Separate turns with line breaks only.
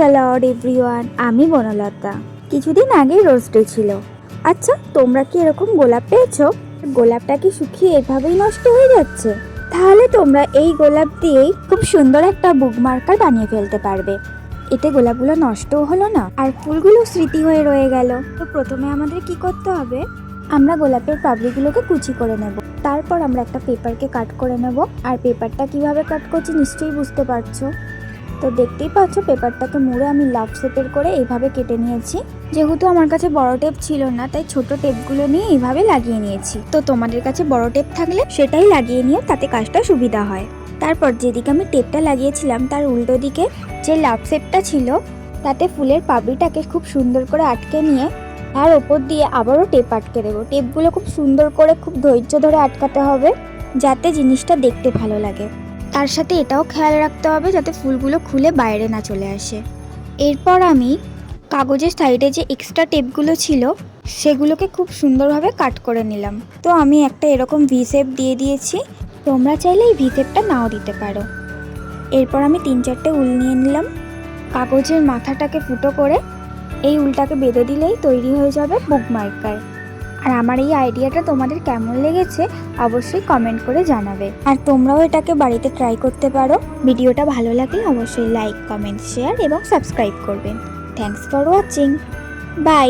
Salad everyone, আমি বনলতা। কিছুদিন আগেই রোজ ডে ছিল। আচ্ছা, তোমরা কি এরকম গোলাপ পেয়েছো? গোলাপটা কি শুকিয়ে এভাবেই নষ্ট হয়ে যাচ্ছে? তাহলে তোমরা এই গোলাপ দিয়েই খুব সুন্দর একটা বুক মার্কার বানিয়ে ফেলতে পারবে। এতে গোলাপগুলো নষ্টও হলো না, আর ফুলগুলো স্মৃতি হয়ে রয়ে গেল। তো প্রথমে আমাদের কি করতে হবে, আমরা গোলাপের পাপড়িগুলোকে কুচি করে নেব। তারপর আমরা একটা পেপারকে কাট করে নেব। আর পেপারটা কিভাবে কাট করছি নিশ্চয়ই বুঝতে পারছো। তো দেখতেই পাচ্ছ, পেপারটাকে মুড়ে আমি লাভ শেপের করে এইভাবে কেটে নিয়েছি। যেহেতু আমার কাছে বড় টেপ ছিল না, তাই ছোট টেপগুলো নিয়ে এইভাবে লাগিয়ে নিয়েছি। তো তোমাদের কাছে বড় টেপ থাকলে সেটাই লাগিয়ে নিও, তাতে কাজটা সুবিধা হয়। তারপর যেদিকে আমি টেপটা লাগিয়েছিলাম তার উল্টো দিকে যে লাভ শেপটা ছিল, তাতে ফুলের পাপড়িটাকে খুব সুন্দর করে আটকে নিয়ে তার ওপর দিয়ে আবারও টেপ আটকে দেবো। টেপগুলো খুব সুন্দর করে খুব ধৈর্য ধরে আটকাতে হবে, যাতে জিনিসটা দেখতে ভালো লাগে। তার সাথে এটাও খেয়াল রাখতে হবে যাতে ফুলগুলো খুলে বাইরে না চলে আসে। এরপর আমি কাগজের সাইডে যে এক্সট্রা টেপগুলো ছিল সেগুলোকে খুব সুন্দরভাবে কাট করে নিলাম। তো আমি একটা এরকম ভি শেপ দিয়ে দিয়েছি, তোমরা চাইলে এই ভি শেপটা নাও দিতে পারো। এরপর আমি 3-4টে উল নিয়ে নিলাম। কাগজের মাথাটাকে ফুটো করে এই উলটাকে বেঁধে দিলেই তৈরি হয়ে যাবে বুক মার্কার। আর আমার এই আইডিয়াটা তোমাদের কেমন লেগেছে অবশ্যই কমেন্ট করে জানাবে। আর তোমরাও এটাকে বাড়িতে ট্রাই করতে পারো। ভিডিওটা ভালো লাগলে অবশ্যই লাইক, কমেন্ট, শেয়ার এবং সাবস্ক্রাইব করবেন। Thanks for watching. বাই।